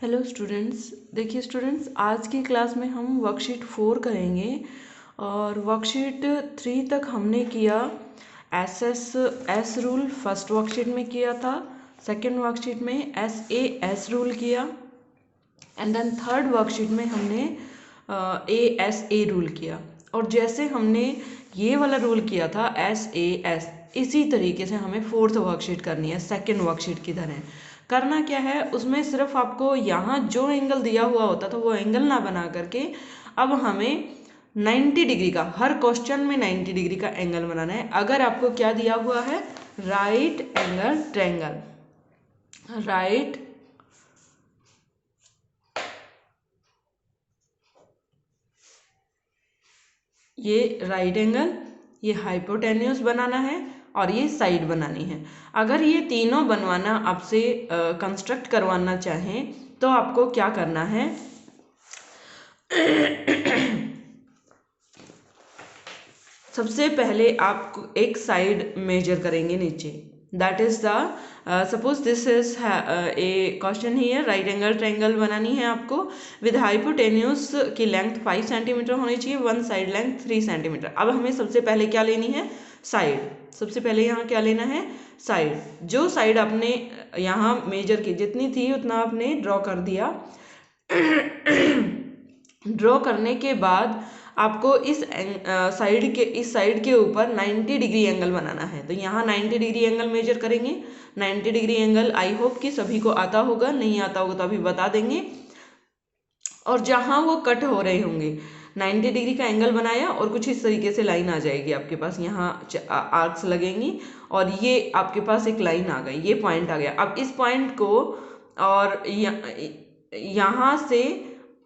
Hello students, देखिए students, आज की क्लास में हम वर्कशीट 4 करेंगे और वर्कशीट 3 तक हमने किया एस रूल। फर्स्ट वर्कशीट में किया था, सेकंड वर्कशीट में एस रूल किया एंड देन थर्ड वर्कशीट में हमने ए रूल किया। और जैसे हमने ये वाला रूल किया था एस, इसी तरीके से हमें फोर्थ वर्कशीट करनी है सेकंड वर्कशीट की तरह। करना क्या है, उसमें सिर्फ आपको यहाँ जो एंगल दिया हुआ होता था वो एंगल ना बना करके अब हमें 90 डिग्री का, हर क्वेश्चन में 90 डिग्री का एंगल बनाना है। अगर आपको क्या दिया हुआ है, राइट एंगल ट्रायंगल, राइट ये राइट एंगल, ये हाइपोटेन्यूस बनाना है और ये साइड बनानी है। अगर ये तीनों बनवाना आपसे कंस्ट्रक्ट करवाना चाहें तो आपको क्या करना है, सबसे पहले आप एक साइड मेजर करेंगे नीचे। That is the suppose this is a question here, right angle triangle बनानी है आपको विद हाइपोटेन्यूस की लेंथ 5 सेंटीमीटर होनी चाहिए, वन साइड लेंथ 3 सेंटीमीटर। अब हमें सबसे पहले क्या लेनी है, साइड। सबसे पहले यहाँ क्या लेना है, साइड। जो साइड आपने यहाँ मेजर की जितनी थी उतना आपने ड्रॉ कर दिया। ड्रॉ करने के बाद आपको इस साइड के ऊपर 90 डिग्री एंगल बनाना है। तो यहाँ 90 डिग्री एंगल मेजर करेंगे। 90 डिग्री एंगल आई होप कि सभी को आता होगा, नहीं आता होगा तो अभी बता देंगे। और जहाँ वो कट हो रहे होंगे 90 डिग्री का एंगल बनाया और कुछ इस तरीके से लाइन आ जाएगी आपके पास, यहाँ आर्क्स लगेंगी और ये आपके पास एक लाइन आ गई, ये पॉइंट आ गया। अब इस पॉइंट को और यहाँ से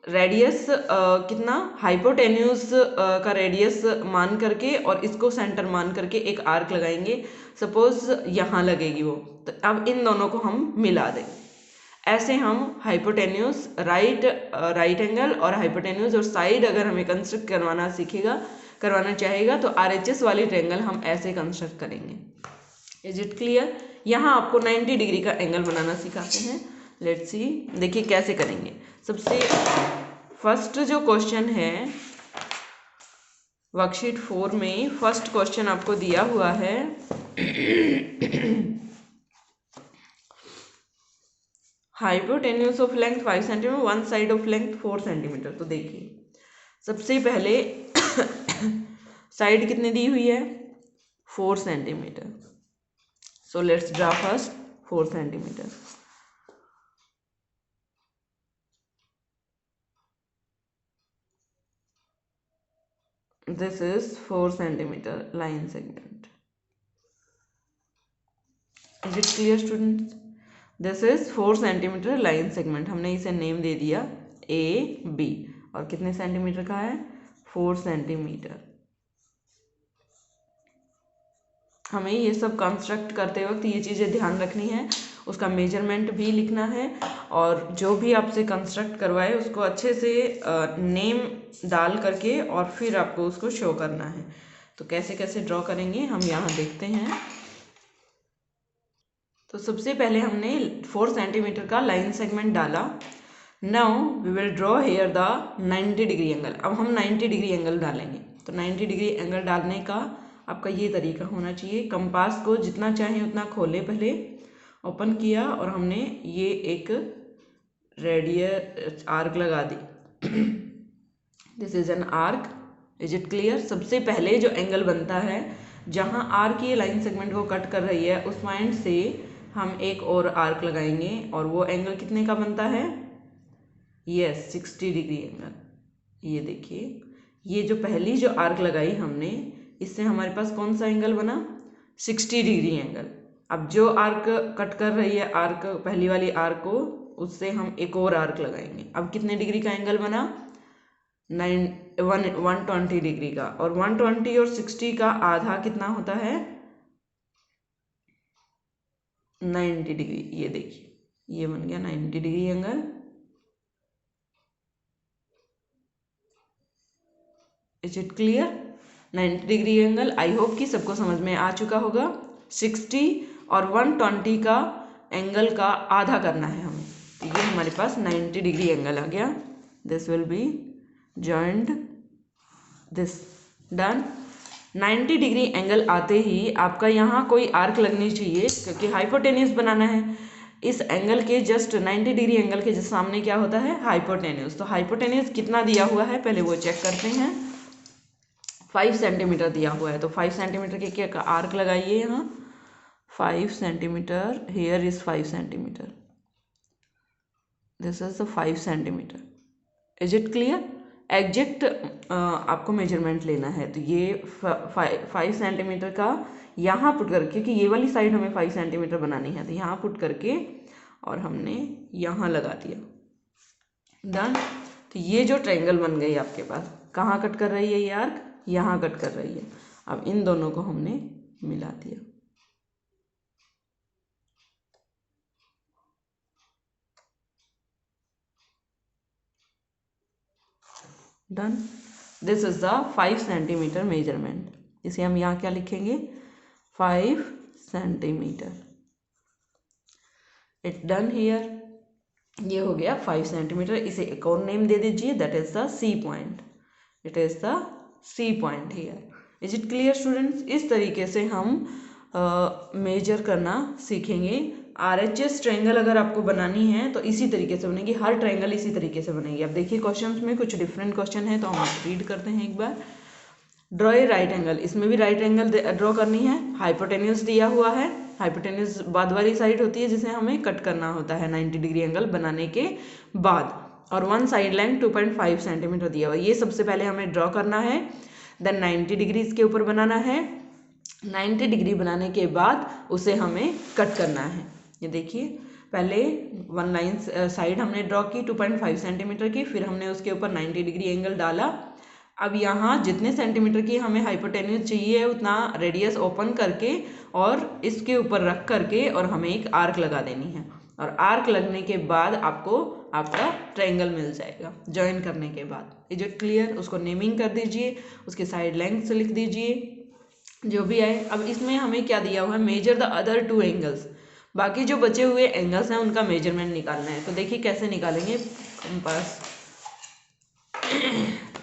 रेडियस कितना, हाइपोटेन्यूस का रेडियस मान करके और इसको सेंटर मान करके एक आर्क लगाएंगे। सपोज यहाँ लगेगी वो, तो अब इन दोनों को हम मिला देंगे। ऐसे हम हाइपोटेन्यूस, राइट एंगल और हाइपोटेन्यूस और साइड अगर हमें कंस्ट्रक्ट करवाना चाहेगा तो RHS वाली ट्रायंगल हम ऐसे कंस्ट्रक्ट करेंगे। Is it clear? यहाँ आपको 90 डिग्री का एंगल बनाना सिखाते हैं। लेट्स सी, देखिए कैसे करेंगे। सबसे फर्स्ट जो क्वेश्चन है वर्कशीट 4 में, फर्स्ट क्वेश्चन आपको दिया हुआ है hypotenuse of length 5 centimetre, one side of length 4 centimetre. तो देखिए सबसे पहले साइड कितनी दी हुई है, 4 centimetre. So let's draw first 4 centimetre. This is 4 centimeter line segment. Is it clear students? This is 4 centimeter line segment. हमने इसे नेम दे दिया AB और कितने सेंटीमीटर का है, 4 सेंटीमीटर। हमें ये सब कंस्ट्रक्ट करते वक्त ये चीज़ें ध्यान रखनी है, उसका मेजरमेंट भी लिखना है और जो भी आपसे कंस्ट्रक्ट करवाए उसको अच्छे से नेम डाल करके और फिर आपको उसको शो करना है। तो कैसे कैसे ड्रॉ करेंगे हम यहाँ देखते हैं। तो सबसे पहले हमने 4 सेंटीमीटर का लाइन सेगमेंट डाला। Now we will draw here the 90 degree angle. अब हम 90 डिग्री एंगल डालेंगे। तो 90 डिग्री एंगल डालने का आपका ये तरीका होना चाहिए, कंपास को जितना चाहे उतना खोले, पहले ओपन किया और हमने ये एक रेडियस आर्क लगा दी। This is an arc. Is it clear? सबसे पहले जो एंगल बनता है, जहाँ आर्क ये लाइन सेगमेंट को कट कर रही है उस पॉइंट से हम एक और आर्क लगाएंगे और वो एंगल कितने का बनता है, यस 60 डिग्री एंगल। ये देखिए, ये जो पहली जो आर्क लगाई हमने, इससे हमारे पास कौन सा एंगल बना, 60 डिग्री एंगल। अब जो आर्क कट कर रही है आर्क, पहली वाली आर्क को, उससे हम एक और आर्क लगाएंगे। अब कितने डिग्री का एंगल बना, 120 डिग्री का। और 120 और 60 का आधा कितना होता है, 90 डिग्री। ये देखिए, ये बन गया 90 degree angle. Is it clear? 90 degree angle I hope कि सबको समझ में आ चुका होगा। 60 और 120 का एंगल का आधा करना है हमें, तो ये हमारे पास 90 डिग्री एंगल आ गया। This will be joint this, done. 90 degree angle आते ही आपका यहाँ कोई आर्क लगनी चाहिए, क्योंकि हाइपोटेन्यूज बनाना है। इस एंगल के जस्ट 90 डिग्री एंगल के जस्ट सामने क्या होता है, हाइपोटेन्यूज। तो हाइपोटेन्यूज कितना दिया हुआ है पहले वो चेक करते हैं। 5 सेंटीमीटर दिया हुआ है, तो 5 सेंटीमीटर के क्या आर्क लगाइए यहाँ। 5 centimetre, here is 5 centimetre, this is the 5 centimetre. Is it clear? Exact आपको मेजरमेंट लेना है, तो ये 5 सेंटीमीटर का यहाँ पुट करके, क्योंकि ये वाली साइड हमें 5 सेंटीमीटर बनानी है, तो यहाँ पुट करके और हमने यहाँ लगा दिया, डन। तो ये जो ट्रायंगल बन गई आपके पास, कहाँ कट कर रही है ये आर्क, यहाँ कट कर रही है। अब इन दोनों को हमने मिला दिया, done. This is the 5 centimetre measurement. इसे हम यहाँ क्या लिखेंगे, 5 सेंटीमीटर। It's done here. ये हो गया 5 सेंटीमीटर। इसे एक और नेम दे दीजिए, that is the C point. It is the C point here. Is it clear students? इस तरीके से हम मेजर करना सीखेंगे। RHS ट्रायंगल अगर आपको बनानी है तो इसी तरीके से बनेगी, हर ट्रायंगल इसी तरीके से बनेगी। अब देखिए क्वेश्चंस में कुछ डिफरेंट क्वेश्चन है, तो हम रीड करते हैं एक बार। ड्रॉ ए राइट एंगल, इसमें भी राइट एंगल ड्रॉ करनी है। हाइपोटेन्यूज दिया हुआ है, हाइपोटेन्यूज बाद वाली साइड होती है जिसे हमें कट करना होता है 90 डिग्री एंगल बनाने के बाद, और वन साइड लेंथ 2.5 सेंटीमीटर दिया हुआ है। ये सबसे पहले हमें ड्रॉ करना है, देन 90 डिग्री इसके ऊपर बनाना है। 90 डिग्री बनाने के बाद उसे हमें कट करना है। ये देखिए, पहले वन लाइन साइड हमने ड्रॉ की 2.5 सेंटीमीटर की, फिर हमने उसके ऊपर 90 डिग्री एंगल डाला। अब यहाँ जितने सेंटीमीटर की हमें हाइपोटेन्यूज चाहिए है उतना रेडियस ओपन करके और इसके ऊपर रख करके और हमें एक आर्क लगा देनी है, और आर्क लगने के बाद आपको आपका ट्रायंगल मिल जाएगा ज्वाइन करने के बाद। Is it clear? उसको नेमिंग कर दीजिए, उसके साइड लेंथ लिख दीजिए, जो भी आए। अब इसमें हमें क्या दिया हुआ है, मेजर द अदर 2 एंगल्स। बाकी जो बचे हुए एंगल्स हैं उनका मेजरमेंट निकालना है। तो देखिए कैसे निकालेंगे। कंपास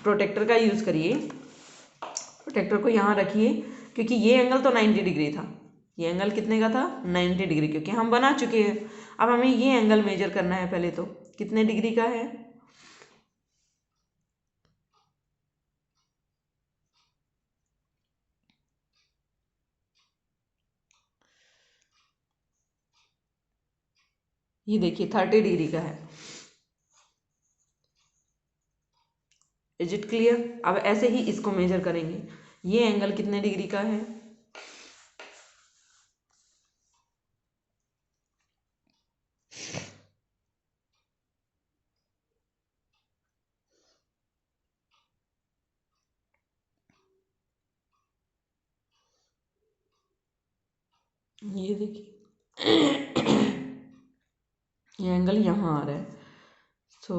प्रोटेक्टर का यूज़ करिए। प्रोटेक्टर को यहाँ रखिए, क्योंकि ये एंगल तो 90 डिग्री था। ये एंगल कितने का था, 90 डिग्री, क्योंकि हम बना चुके हैं। अब हमें ये एंगल मेजर करना है पहले, तो कितने डिग्री का है, ये देखिए 30 डिग्री का है। Is it clear? अब ऐसे ही इसको मेजर करेंगे। ये एंगल कितने डिग्री का है, ये देखिए ये एंगल यहाँ आ रहा है। सो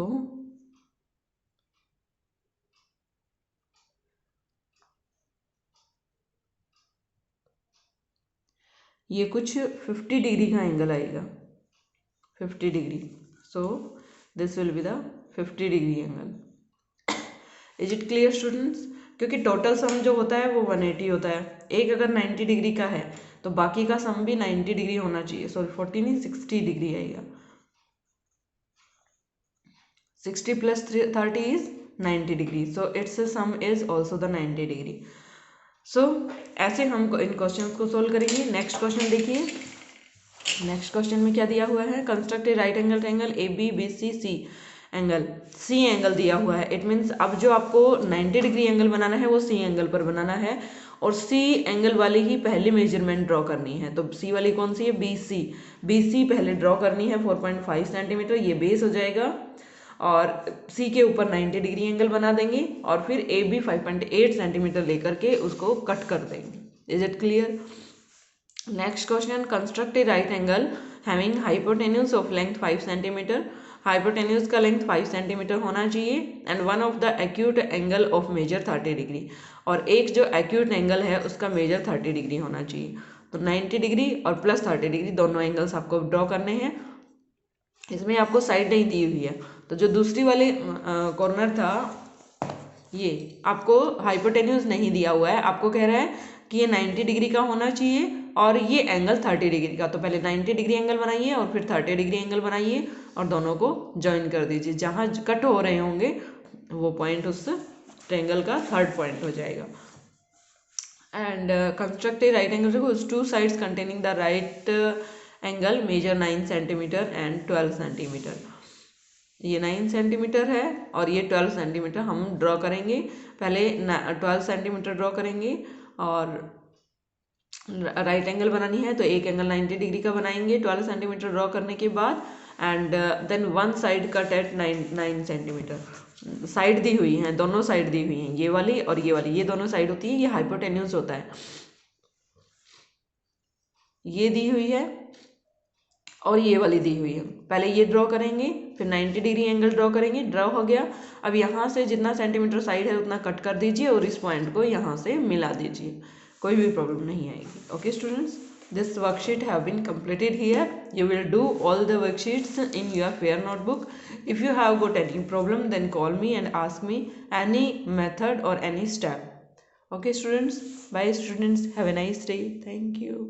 ये कुछ 50 डिग्री का एंगल आएगा, 50 degree. So this will be the 50 degree angle. Is it clear students? क्योंकि टोटल सम जो होता है वो 180 होता है। एक अगर 90 डिग्री का है तो बाकी का सम भी 90 डिग्री होना चाहिए। सॉरी 40 नहीं, 60 डिग्री आएगा। 60 plus 30 is 90 degree, so it's sum is also the 90 degree. So ऐसे हम इन क्वेश्चन को सोल्व करेंगे। नेक्स्ट क्वेश्चन देखिए। नेक्स्ट क्वेश्चन में क्या दिया हुआ है, construct a right angle triangle ABBCC angle, C angle दिया हुआ है। इट मीन्स अब जो आपको 90 डिग्री एंगल बनाना है वो C एंगल पर बनाना है, और C एंगल वाली ही पहले मेजरमेंट ड्रॉ करनी है। तो C वाली कौन सी है, BC पहले ड्रॉ करनी है 4.5 सेंटीमीटर, ये बेस हो जाएगा, और C के ऊपर 90 डिग्री एंगल बना देंगे, और फिर AB 5.8 सेंटीमीटर लेकर के उसको कट कर देंगे। Is it clear? Next question, construct a right angle having hypotenuse of length 5 centimetre. Hypotenuse का लेंथ 5 सेंटीमीटर होना चाहिए, and one of the acute angle of measure 30 degree, और एक जो एक्यूट एंगल है उसका मेजर 30 डिग्री होना चाहिए। तो 90 डिग्री और प्लस 30 डिग्री दोनों एंगल्स आपको ड्रॉ करने हैं। इसमें आपको साइड नहीं दी हुई है, तो जो दूसरी वाले कॉर्नर था ये आपको हाइपोटेन्यूज नहीं दिया हुआ है, आपको कह रहा है कि ये 90 डिग्री का होना चाहिए और ये एंगल 30 डिग्री का। तो पहले 90 डिग्री एंगल बनाइए और फिर 30 डिग्री एंगल बनाइए और दोनों को ज्वाइन कर दीजिए। जहाँ कट हो रहे होंगे वो पॉइंट उस ट्रायंगल का थर्ड पॉइंट हो जाएगा। And construct a right angle triangle, two sides containing the right angle measure 9 centimetre and 12 centimetre. ये 9 सेंटीमीटर है और ये 12 सेंटीमीटर हम ड्रॉ करेंगे। पहले 12 सेंटीमीटर ड्रॉ करेंगे और राइट एंगल बनानी है तो एक एंगल 90 डिग्री का बनाएंगे 12 सेंटीमीटर ड्रॉ करने के बाद। And then one side cut at 9 centimetre. Side दी हुई हैं, दोनों साइड दी हुई हैं, ये वाली और ये वाली, ये दोनों साइड होती है, ये हाइपोटेन्यूज होता है। ये दी हुई है और ये वाली दी हुई है। पहले ये ड्रॉ करेंगे फिर 90 डिग्री एंगल ड्रॉ करेंगे, ड्रॉ हो गया। अब यहाँ से जितना सेंटीमीटर साइड है उतना कट कर दीजिए और इस पॉइंट को यहाँ से मिला दीजिए, कोई भी प्रॉब्लम नहीं आएगी। Okay students, this worksheet have been completed here. You will do all the worksheets in your fair notebook. If you have got any problem then call me and ask me any method or any step. Okay students, bye students, have a nice day, thank you.